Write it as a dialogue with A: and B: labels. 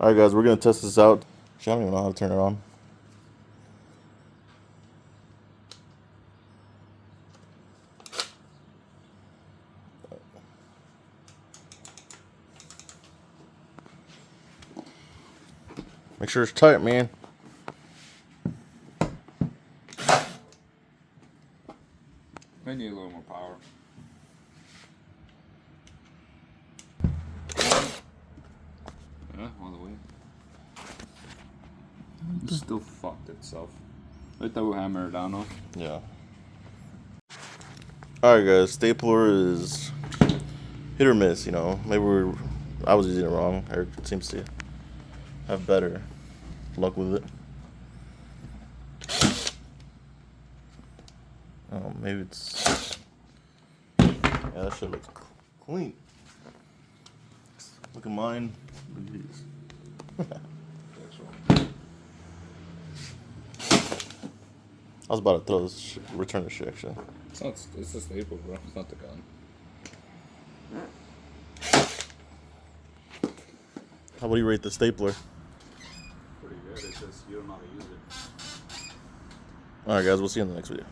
A: Alright guys, we're gonna test this out. I don't even know how to turn it on. Make sure it's tight, man.
B: Might need a little more power. Yeah, all the way. It still fucked itself. I thought we'll hammer it down though.
A: Yeah. Alright guys, stapler is hit or miss, you know. Maybe I was using it wrong. Eric seems to have better luck with it. Oh, maybe it's... Yeah, that shit looks clean. Look at mine. Look at these. I was about to throw this shit, return this shit actually.
B: It's a staple, bro. It's not the gun.
A: How would you rate the stapler?
B: Pretty good. It's just you don't know how to use it.
A: Alright guys, we'll see you in the next video.